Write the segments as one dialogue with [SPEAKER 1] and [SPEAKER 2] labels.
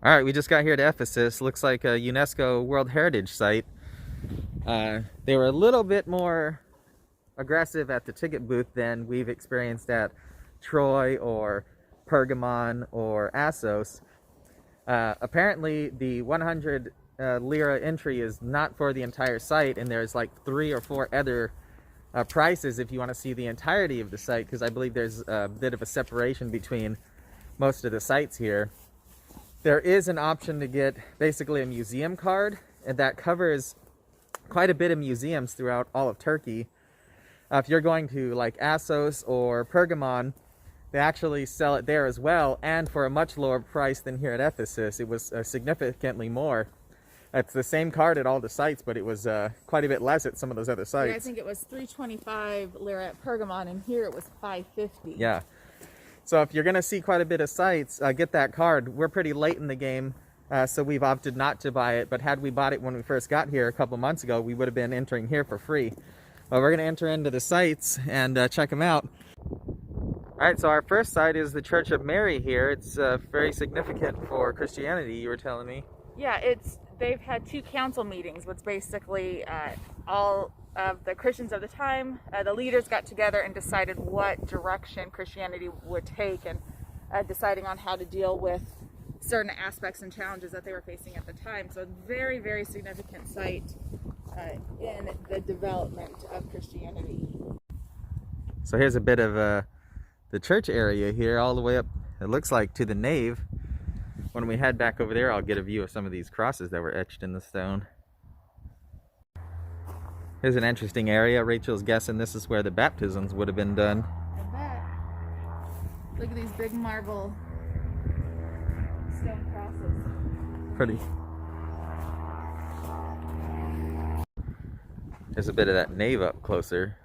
[SPEAKER 1] All right, we just got here to Ephesus. Looks like a UNESCO World Heritage Site. They were a little bit more aggressive at the ticket booth than we've experienced at Troy or Pergamon or Assos. Apparently, the 100 lira entry is not for the entire site, and there's like 3 or 4 other prices if you want to see the entirety of the site, because I believe there's a bit of a separation between most of the sites here. There is an option to get basically a museum card, and that covers quite a bit of museums throughout all of Turkey. If you're going to like Assos or Pergamon, they actually sell it there as well, and for a much lower price than here at Ephesus. It was significantly more. It's the same card at all the sites, but it was quite a bit less at some of those other sites.
[SPEAKER 2] Yeah, I think it was 325 lira at Pergamon, and here it was 550.
[SPEAKER 1] Yeah. So if you're going to see quite a bit of sites, get that card. We're pretty late in the game, so we've opted not to buy it. But had we bought it when we first got here a couple months ago, we would have been entering here for free. But we're going to enter into the sites and check them out. All right, so our first site is the Church of Mary here. It's very significant for Christianity, you were telling me.
[SPEAKER 2] Yeah, they've had 2 council meetings, which basically all of the Christians of the time, the leaders got together and decided what direction Christianity would take, and deciding on how to deal with certain aspects and challenges that they were facing at the time. So very, very significant site in the development of Christianity.
[SPEAKER 1] So here's a bit of the church area here, all the way up, it looks like, to the nave. When we head back over there, I'll get a view of some of these crosses that were etched in the stone. Here's an interesting area. Rachel's guessing this is where the baptisms would have been done.
[SPEAKER 2] I bet. Look at these big marble stone crosses.
[SPEAKER 1] Pretty. There's a bit of that nave up closer.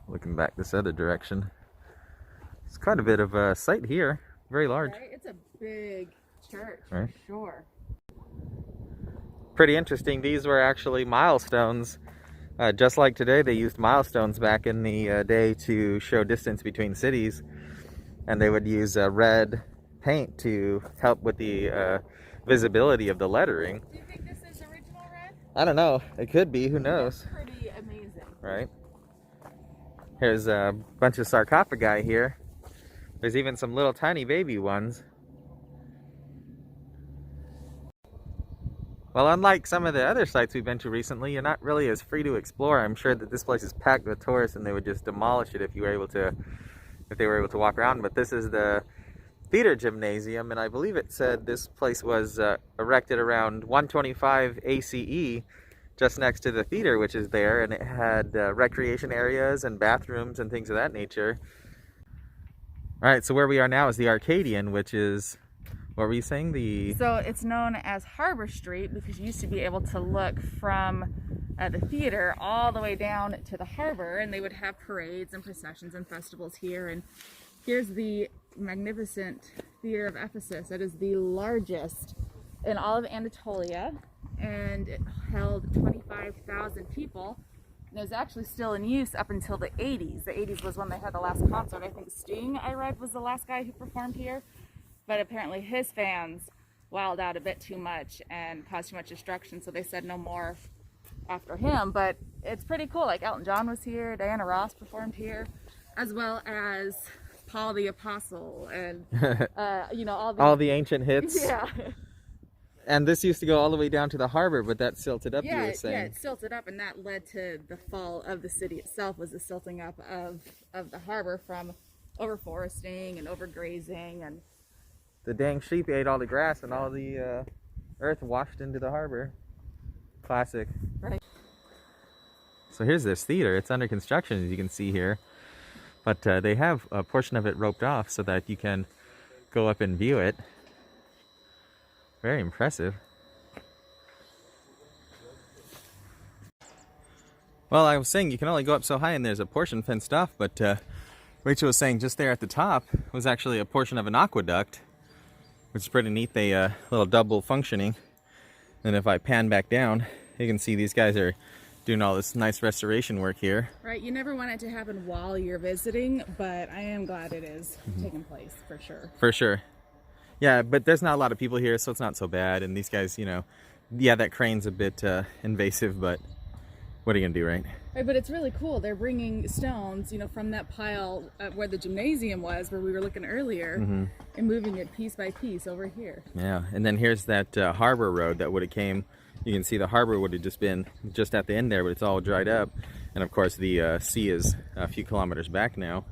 [SPEAKER 1] Looking back this other direction. It's quite a bit of a site here. Very large.
[SPEAKER 2] Right? It's a big church,
[SPEAKER 1] right?
[SPEAKER 2] For sure.
[SPEAKER 1] Pretty interesting. These were actually milestones. Just like today, they used milestones back in the day to show distance between cities. And they would use red paint to help with the visibility of the lettering.
[SPEAKER 2] Do you think this is original red?
[SPEAKER 1] I don't know. It could be. Who knows?
[SPEAKER 2] That's pretty amazing.
[SPEAKER 1] Right? Here's a bunch of sarcophagi here. There's even some little tiny baby ones. Well, unlike some of the other sites we've been to recently, you're not really as free to explore. I'm sure that this place is packed with tourists and they would just demolish it if they were able to walk around. But this is the theater gymnasium, and I believe it said this place was erected around 125 ACE, just next to the theater, which is there, and it had recreation areas and bathrooms and things of that nature. All right, so where we are now is the Arcadian, which is, what were you saying?
[SPEAKER 2] So it's known as Harbor Street because you used to be able to look from the theater all the way down to the harbor, and they would have parades and processions and festivals here. And here's the magnificent Theater of Ephesus. That is the largest in all of Anatolia, and it held 25,000 people. And it was actually still in use up until the 80s. The 80s was when they had the last concert. I think Sting, I read, was the last guy who performed here. But apparently his fans wilded out a bit too much and caused too much destruction, so they said no more after him. But it's pretty cool. Like Elton John was here, Diana Ross performed here, as well as Paul the Apostle, and you know, all the
[SPEAKER 1] ancient hits.
[SPEAKER 2] Yeah.
[SPEAKER 1] And this used to go all the way down to the harbor, but that silted up, you were saying.
[SPEAKER 2] Yeah, it silted up, and that led to the fall of the city itself, was the silting up of the harbor from overforesting and overgrazing. And
[SPEAKER 1] the dang sheep ate all the grass, and all the earth washed into the harbor. Classic.
[SPEAKER 2] Right.
[SPEAKER 1] So here's this theater. It's under construction, as you can see here. But they have a portion of it roped off so that you can go up and view it. Very impressive. Well, I was saying you can only go up so high, and there's a portion fenced off, but Rachel was saying just there at the top was actually a portion of an aqueduct, which is pretty neat. They little double functioning. And if I pan back down, you can see these guys are doing all this nice restoration work here.
[SPEAKER 2] Right, you never want it to happen while you're visiting, but I am glad it is taking place, for sure.
[SPEAKER 1] For sure. Yeah, but there's not a lot of people here, so it's not so bad. And these guys, you know, yeah, that crane's a bit invasive, but what are you gonna do, right?
[SPEAKER 2] Right, but it's really cool. They're bringing stones, you know, from that pile where the gymnasium was, where we were looking earlier, and moving it piece by piece over here.
[SPEAKER 1] Yeah, and then here's that harbor road that would have came. You can see the harbor would have just been just at the end there, but it's all dried up. And of course the sea is a few kilometers back now.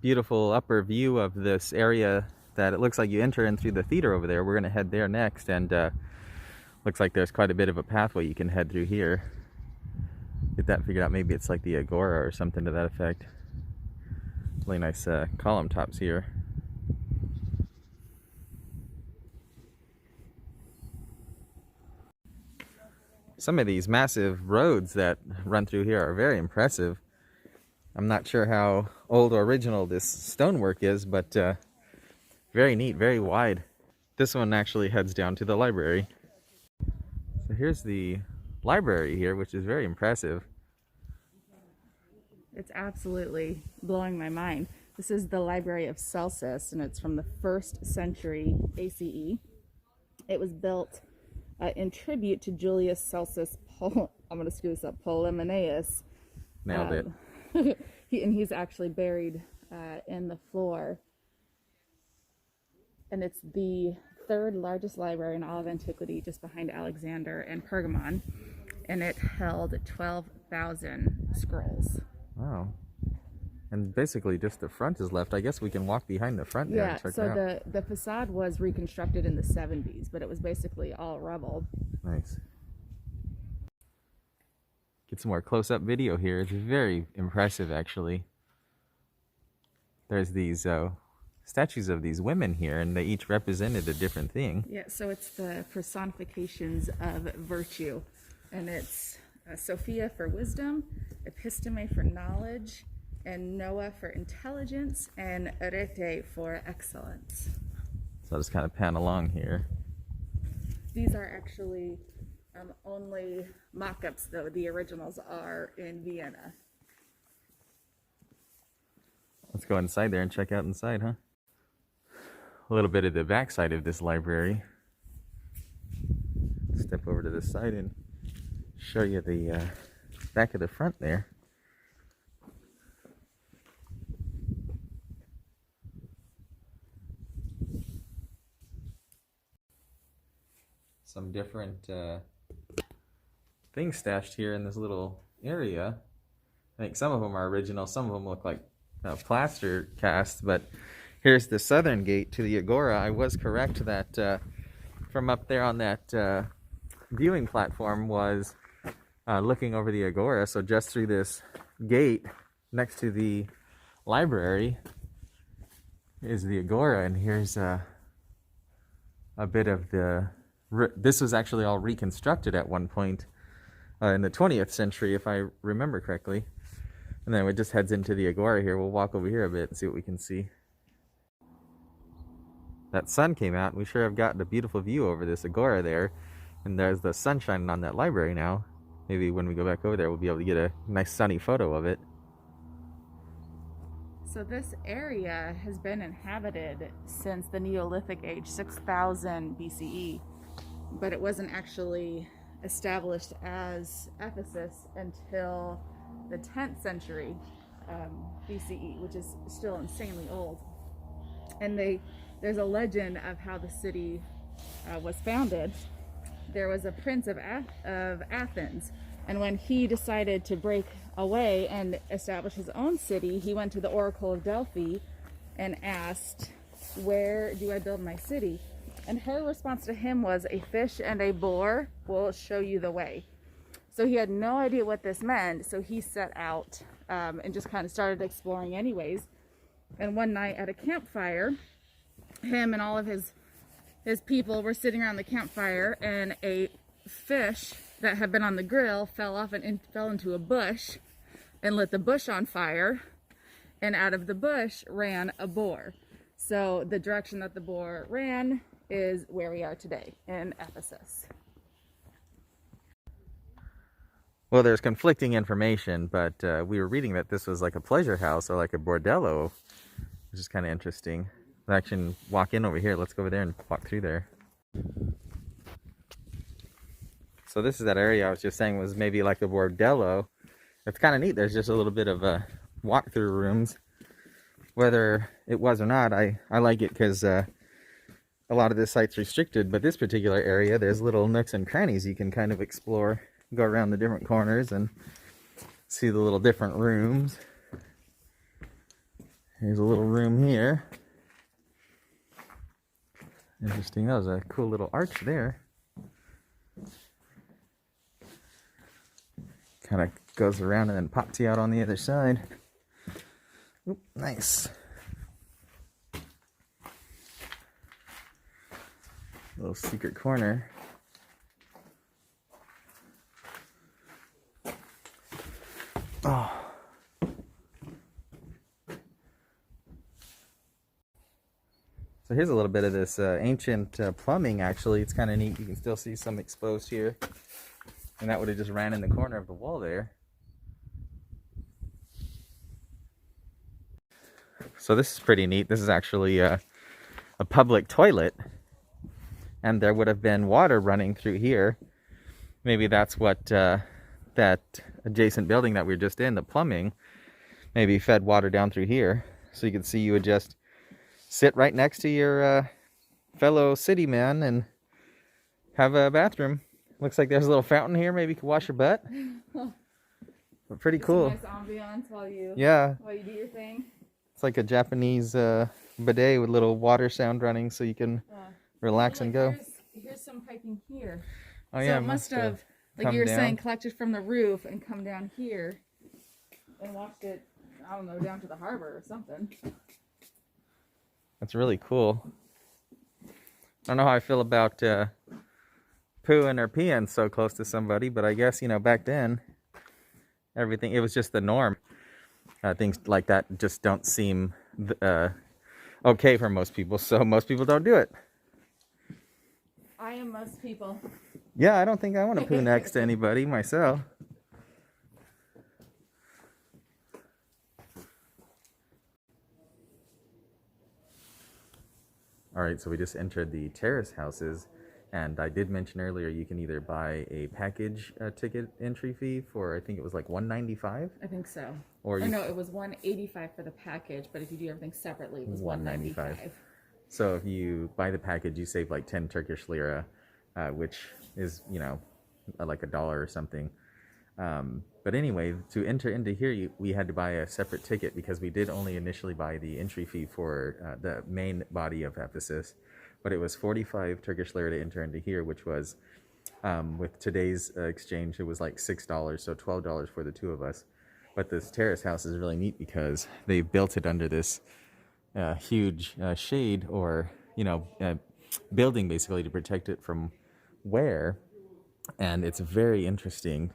[SPEAKER 1] Beautiful upper view of this area that it looks like you enter in through the theater over there. We're gonna head there next, and looks like there's quite a bit of a pathway you can head through here. Get that figured out. Maybe it's like the agora or something to that effect. Really nice column tops here. Some of these massive roads that run through here are very impressive. I'm not sure how old or original this stonework is, but very neat, very wide. This one actually heads down to the library. So here's the library here, which is very impressive.
[SPEAKER 2] It's absolutely blowing my mind. This is the Library of Celsus, and it's from the 1st century ACE. It was built in tribute to Julius Celsus, I'm going to screw this up, Ptolemaios.
[SPEAKER 1] Nailed it.
[SPEAKER 2] He's actually buried in the floor. And it's the 3rd largest library in all of antiquity, just behind Alexander and Pergamon. And it held 12,000 scrolls.
[SPEAKER 1] Wow. And basically just the front is left. I guess we can walk behind the front there and check it out.
[SPEAKER 2] So the facade was reconstructed in the 70s, but it was basically all rubble.
[SPEAKER 1] Nice. Get some more close-up video here. It's very impressive, actually. There's these statues of these women here, and they each represented a different thing.
[SPEAKER 2] Yeah, so it's the personifications of virtue. And it's Sophia for wisdom, Episteme for knowledge, and Noah for intelligence, and Arete for excellence.
[SPEAKER 1] So I'll just kind of pan along here.
[SPEAKER 2] These are actually only mock-ups, though. The originals are in Vienna.
[SPEAKER 1] Let's go inside there and check out inside, huh? A little bit of the backside of this library. Step over to this side and show you the back of the front there. Some different things stashed here in this little area. I think some of them are original, some of them look like plaster cast, but here's the southern gate to the agora. I was correct that from up there on that viewing platform was looking over the agora, so just through this gate next to the library is the agora, and here's a bit of the... This was actually all reconstructed at one point in the 20th century, if I remember correctly. And then it just heads into the agora here. We'll walk over here a bit and see what we can see. That sun came out, and we sure have gotten a beautiful view over this agora there. And there's the sun shining on that library now. Maybe when we go back over there, we'll be able to get a nice sunny photo of it.
[SPEAKER 2] So this area has been inhabited since the Neolithic age, 6000 BCE. But it wasn't actually established as Ephesus until the 10th century BCE, which is still insanely old. And there's a legend of how the city was founded. There was a prince of Athens, and when he decided to break away and establish his own city, he went to the Oracle of Delphi and asked, "Where do I build my city?" And her response to him was, "A fish and a boar will show you the way." So he had no idea what this meant, so he set out and just kind of started exploring anyways. And one night at a campfire, him and all of his people were sitting around the campfire, and a fish that had been on the grill fell off and fell into a bush and lit the bush on fire, and out of the bush ran a boar. So the direction that the boar ran is where we are today in Ephesus.
[SPEAKER 1] Well, there's conflicting information, but we were reading that this was like a pleasure house or like a bordello, which is kind of interesting. I can walk in over here. Let's go over there and walk through there. So this is that area I was just saying was maybe like a bordello. It's kind of neat. There's just a little bit of walk-through rooms. Whether it was or not, I like it because a lot of this site's restricted, but this particular area, there's little nooks and crannies you can kind of explore. Go around the different corners and see the little different rooms. Here's a little room here. Interesting. That was a cool little arch there. Kind of goes around and then pops you out on the other side. Oop, nice. Little secret corner. Oh. So here's a little bit of this ancient plumbing, actually. It's kind of neat. You can still see some exposed here. And that would have just ran in the corner of the wall there. So this is pretty neat. This is actually a public toilet. And there would have been water running through here. Maybe that's what that adjacent building that we were just in, the plumbing, maybe fed water down through here. So you could see you would just sit right next to your fellow city man and have a bathroom. Looks like there's a little fountain here. Maybe you could wash your butt. But pretty cool.
[SPEAKER 2] Nice ambiance while you do your thing.
[SPEAKER 1] It's like a Japanese bidet with little water sound running, so you can relax and go.
[SPEAKER 2] Here's some piping here.
[SPEAKER 1] Oh
[SPEAKER 2] so
[SPEAKER 1] yeah,
[SPEAKER 2] it must have, like you were
[SPEAKER 1] down.
[SPEAKER 2] saying, collected from the roof and come down here and walked it, I don't know, down to the harbor or something.
[SPEAKER 1] That's really cool. I don't know how I feel about pooing or peeing so close to somebody, but I guess, you know, back then, it was just the norm. Things like that just don't seem okay for most people, so most people don't do it.
[SPEAKER 2] I am most people.
[SPEAKER 1] Yeah, I don't think I want to poo next to anybody myself. Alright, so we just entered the Terrace Houses, and I did mention earlier you can either buy a package ticket entry fee for, I think it was like $195?
[SPEAKER 2] I think so.
[SPEAKER 1] Or
[SPEAKER 2] no, it was $185 for the package, but if you do everything separately, it was $195.
[SPEAKER 1] So if you buy the package, you save like 10 Turkish lira, which is, you know, like $1 or something. But anyway, to enter into here, we had to buy a separate ticket because we did only initially buy the entry fee for the main body of Ephesus. But it was 45 Turkish lira to enter into here, which was, with today's exchange, it was like $6, so $12 for the two of us. But this terrace house is really neat because they built it under this huge shade or, you know, building basically to protect it from wear. And it's very interesting.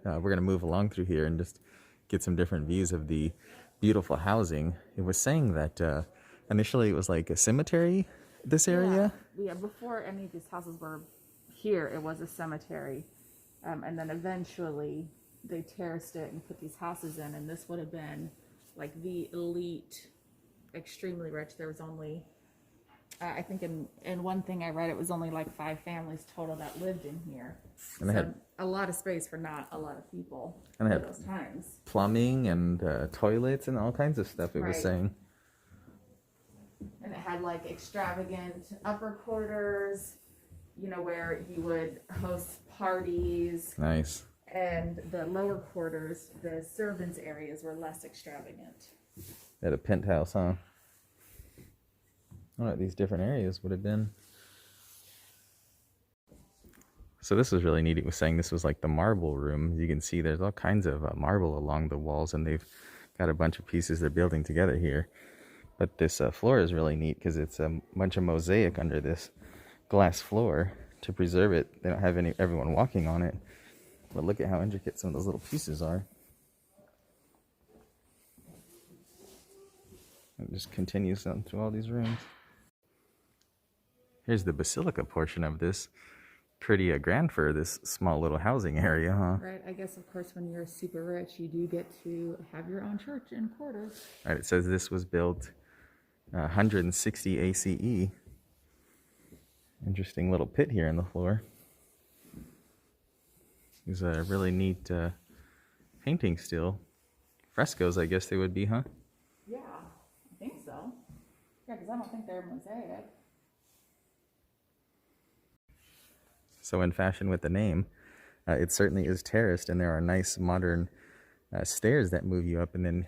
[SPEAKER 1] We're going to move along through here and just get some different views of the beautiful housing. It was saying that initially it was like a cemetery, this area.
[SPEAKER 2] Yeah, before any of these houses were here, it was a cemetery. And then eventually they terraced it and put these houses in, and this would have been like the elite, extremely rich. There was only, I think in one thing I read, it was only like 5 families total that lived in here. And they had a lot of space for not a lot of people
[SPEAKER 1] and
[SPEAKER 2] at those times.
[SPEAKER 1] Plumbing and toilets and all kinds of stuff, it was saying.
[SPEAKER 2] And it had like extravagant upper quarters, you know, where you would host parties.
[SPEAKER 1] Nice.
[SPEAKER 2] And the lower quarters, the servants' areas, were less extravagant.
[SPEAKER 1] They had a penthouse, huh? I don't know what these different areas would have been. So this was really neat. It was saying this was like the marble room. You can see there's all kinds of marble along the walls, and they've got a bunch of pieces they're building together here. But this floor is really neat because it's a bunch of mosaic under this glass floor to preserve it. They don't have everyone walking on it. But look at how intricate some of those little pieces are. It just continues on through all these rooms. Here's the basilica portion of this. pretty grand for this small little housing area, huh?
[SPEAKER 2] Right. I guess, of course, when you're super rich, you do get to have your own church and quarters.
[SPEAKER 1] All right, it says this was built 160 ACE. Interesting little pit here in the floor. These are really neat paintings still. Frescoes, I guess they would be, huh?
[SPEAKER 2] Yeah, I think so. Yeah, because I don't think they're mosaic.
[SPEAKER 1] So in fashion with the name, it certainly is terraced, and there are nice modern stairs that move you up, and then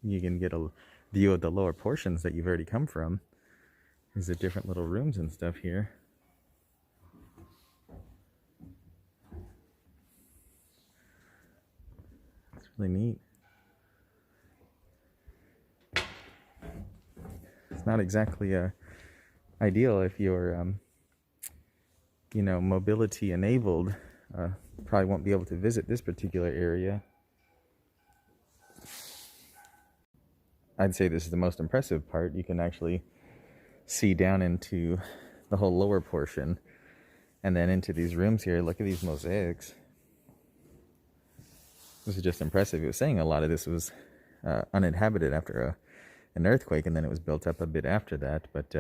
[SPEAKER 1] you can get a view of the lower portions that you've already come from. There's the different little rooms and stuff here. It's really neat. It's not exactly ideal if you're you know, mobility enabled. Probably won't be able to visit this particular area. I'd say this is the most impressive part. You can actually see down into the whole lower portion and then into these rooms here. Look at these mosaics. This is just impressive. It was saying a lot of this was uninhabited after an earthquake, and then it was built up a bit after that. But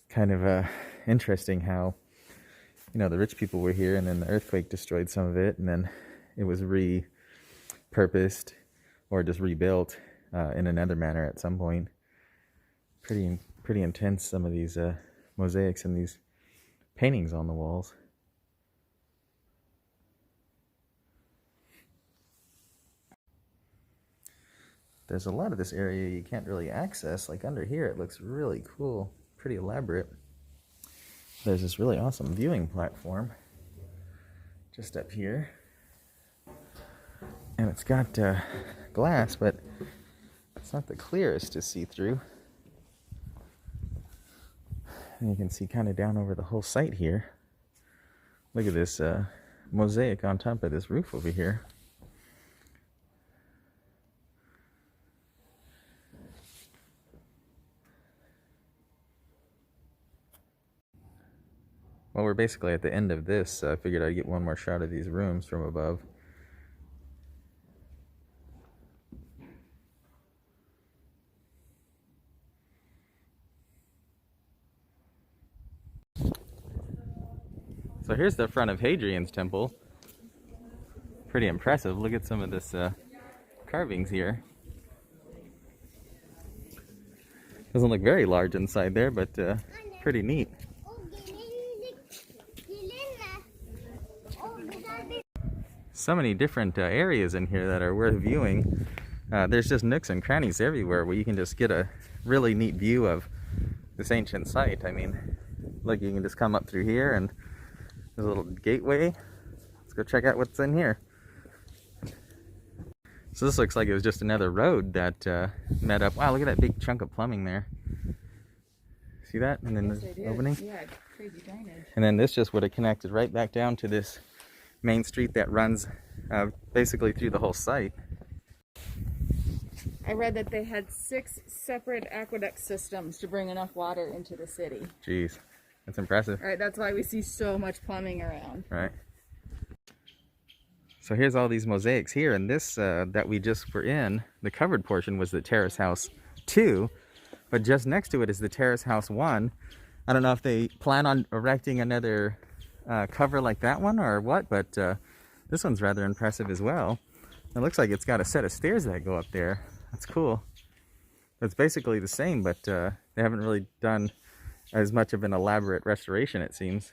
[SPEAKER 1] kind of interesting how, you know, the rich people were here, and then the earthquake destroyed some of it, and then it was repurposed or just rebuilt in another manner at some point. Pretty intense, some of these mosaics and these paintings on the walls. There's a lot of this area you can't really access. Like under here, it looks really cool, pretty elaborate. There's this really awesome viewing platform just up here, and it's got glass, but it's not the clearest to see through. And you can see kind of down over the whole site here. Look at this mosaic on top of this roof over here. Well, we're basically at the end of this, so I figured I'd get one more shot of these rooms from above. So here's the front of Hadrian's temple. Pretty impressive. Look at some of this carvings here. Doesn't look very large inside there, but pretty neat. So many different areas in here that are worth viewing. There's just nooks and crannies everywhere where you can just get a really neat view of this ancient site. I mean, look, you can just come up through here, and there's a little gateway. Let's go check out what's in here. So this looks like it was just another road that met up. Wow, look at that big chunk of plumbing there. See that? And then the opening?
[SPEAKER 2] Yeah, crazy drainage.
[SPEAKER 1] And then this just would have connected right back down to this main street that runs basically through the whole site.
[SPEAKER 2] I read that they had 6 separate aqueduct systems to bring enough water into the city.
[SPEAKER 1] Jeez, that's impressive.
[SPEAKER 2] Right, that's why we see so much plumbing around.
[SPEAKER 1] Right. So here's all these mosaics here, and this that we just were in, the covered portion was the Terrace House 2, but just next to it is the Terrace House 1. I don't know if they plan on erecting another cover like that one or what, but this one's rather impressive as well. It looks like it's got a set of stairs that go up there. That's cool. It's basically the same, but they haven't really done as much of an elaborate restoration, it seems.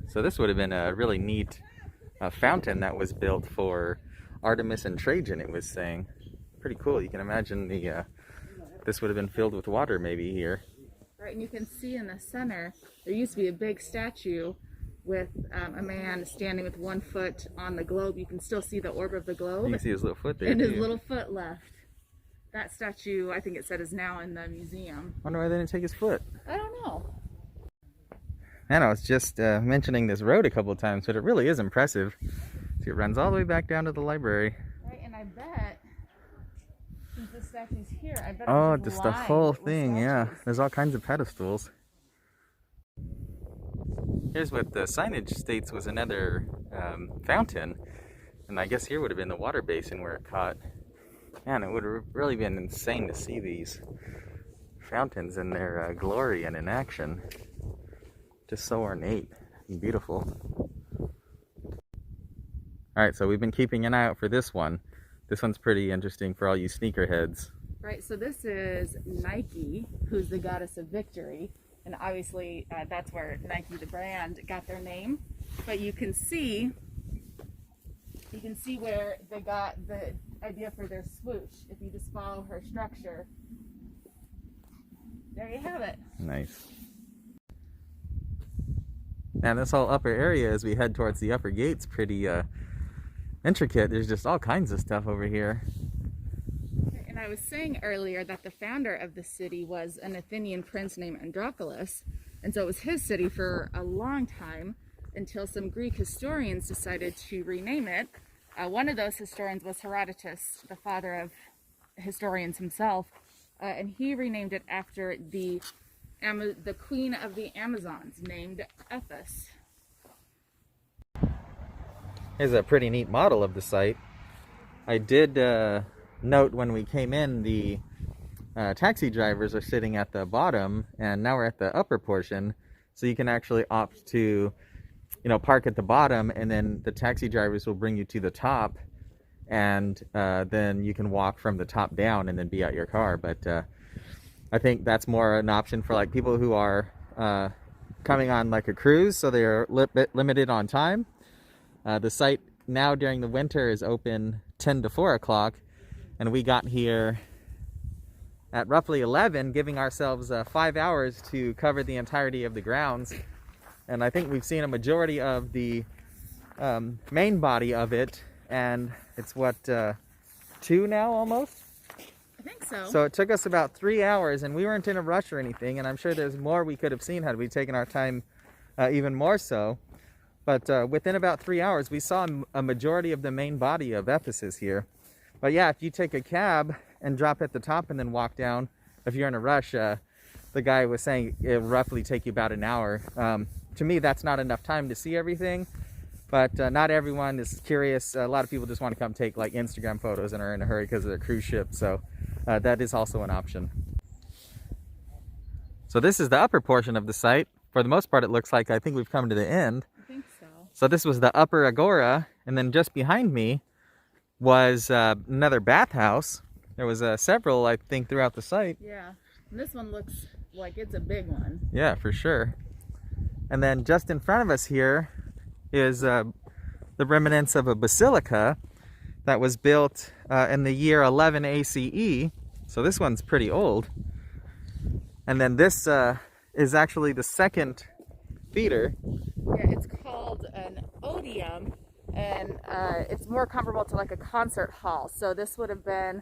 [SPEAKER 1] So this would have been a really neat fountain that was built for Artemis and Trajan, it was saying. Pretty cool. You can imagine this would have been filled with water maybe here.
[SPEAKER 2] Right, and you can see in the center, there used to be a big statue with a man standing with 1 foot on the globe. You can still see the orb of the globe.
[SPEAKER 1] You can see his little foot there.
[SPEAKER 2] And his little foot left. That statue, I think it said, is now in the museum.
[SPEAKER 1] I wonder why they didn't take his foot.
[SPEAKER 2] I don't know.
[SPEAKER 1] And I was just mentioning this road a couple of times, but it really is impressive. See, it runs all the way back down to the library.
[SPEAKER 2] Right, and I bet, since the statue's here, I bet
[SPEAKER 1] Oh,
[SPEAKER 2] it's
[SPEAKER 1] just the whole thing, yeah. There's all kinds of pedestals. Here's what the signage states was another fountain. And I guess here would have been the water basin where it caught. Man, it would have really been insane to see these fountains in their glory and in action. Just so ornate and beautiful. Alright, so we've been keeping an eye out for this one. This one's pretty interesting for all you sneakerheads.
[SPEAKER 2] Right, so this is Nike, who's the goddess of victory. And obviously that's where Nike, the brand, got their name. But you can see where they got the idea for their swoosh. If you just follow her structure, there you have it.
[SPEAKER 1] Nice. And this whole upper area as we head towards the upper gate's pretty intricate. There's just all kinds of stuff over here.
[SPEAKER 2] And I was saying earlier that the founder of the city was an Athenian prince named Andronicus, and so it was his city for a long time until some Greek historians decided to rename it. One of those historians was Herodotus, the father of historians himself, and he renamed it after the queen of the Amazons, named Ephesus.
[SPEAKER 1] Here's a pretty neat model of the site. I did note when we came in, the taxi drivers are sitting at the bottom, and now we're at the upper portion, so you can actually opt to park at the bottom, and then the taxi drivers will bring you to the top, and then you can walk from the top down and then be at your car. But I think that's more an option for like people who are coming on like a cruise, so they're limited on time. The site now during the winter is open 10 to 4 o'clock, and we got here at roughly 11, giving ourselves 5 hours to cover the entirety of the grounds. And I think we've seen a majority of the main body of it, and it's what, 2 now almost?
[SPEAKER 2] I think so.
[SPEAKER 1] So it took us about 3 hours, and we weren't in a rush or anything, and I'm sure there's more we could have seen had we taken our time even more so. But within about 3 hours, we saw a majority of the main body of Ephesus here. But yeah, if you take a cab and drop at the top and then walk down, if you're in a rush, the guy was saying it'll roughly take you about an hour. To me, that's not enough time to see everything, but not everyone is curious. A lot of people just want to come take like Instagram photos and are in a hurry because of their cruise ship, so that is also an option. So this is the upper portion of the site. For the most part, it looks like I think we've come to the end.
[SPEAKER 2] I think so.
[SPEAKER 1] So this was the upper agora, and then just behind me was another bathhouse. There was several, I think, throughout the site.
[SPEAKER 2] Yeah, and this one looks like it's a big one.
[SPEAKER 1] Yeah, for sure. And then just in front of us here is the remnants of a basilica that was built in the year 11 ACE. So this one's pretty old. And then this is actually the second theater.
[SPEAKER 2] Yeah, it's called an odium, and it's more comparable to like a concert hall. So this would have been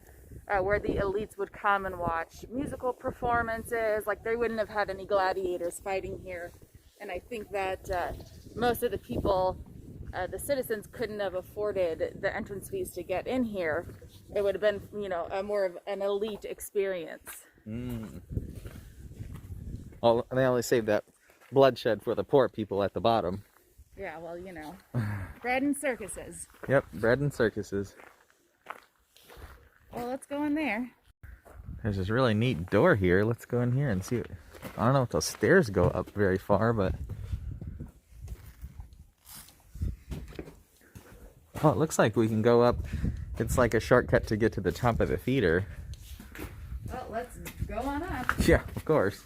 [SPEAKER 2] where the elites would come and watch musical performances. Like they wouldn't have had any gladiators fighting here. And I think that most of the people, the citizens, couldn't have afforded the entrance fees to get in here. It would have been, a more of an elite experience.
[SPEAKER 1] Well, they only saved that bloodshed for the poor people at the bottom.
[SPEAKER 2] Yeah, well, bread and circuses.
[SPEAKER 1] Yep, bread and circuses.
[SPEAKER 2] Well, let's go in there.
[SPEAKER 1] There's this really neat door here. Let's go in here and see. I don't know if those stairs go up very far, but... Oh, it looks like we can go up. It's like a shortcut to get to the top of the theater.
[SPEAKER 2] Well, let's go on up.
[SPEAKER 1] Yeah, of course.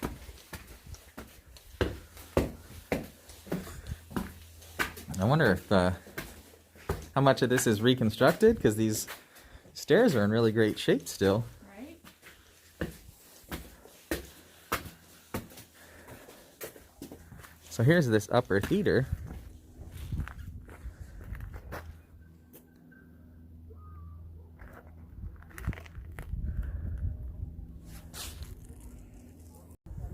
[SPEAKER 1] I wonder if how much of this is reconstructed, because these stairs are in really great shape still.
[SPEAKER 2] Right?
[SPEAKER 1] So here's this upper theater.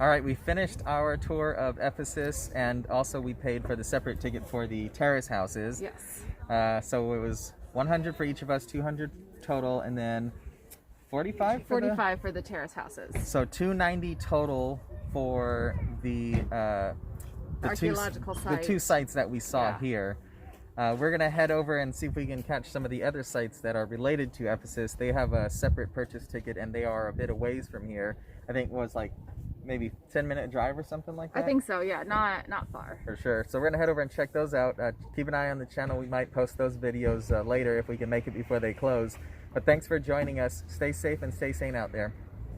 [SPEAKER 1] All right, we finished our tour of Ephesus, and also we paid for the separate ticket for the Terrace Houses.
[SPEAKER 2] Yes.
[SPEAKER 1] So it was 100 for each of us, 200 total, and then 45 for
[SPEAKER 2] 45 for the Terrace Houses.
[SPEAKER 1] So 290 total for the
[SPEAKER 2] archaeological
[SPEAKER 1] the
[SPEAKER 2] sites.
[SPEAKER 1] two sites that we saw
[SPEAKER 2] Yeah.
[SPEAKER 1] here. We're gonna head over and see if we can catch some of the other sites that are related to Ephesus. They have a separate purchase ticket, and they are a bit away from here. I think it was like maybe 10-minute drive or something like that.
[SPEAKER 2] I think so, yeah, not far.
[SPEAKER 1] For sure. So we're gonna head over and check those out. Keep an eye on the channel. We might post those videos later if we can make it before they close. But thanks for joining us. Stay safe and stay sane out there.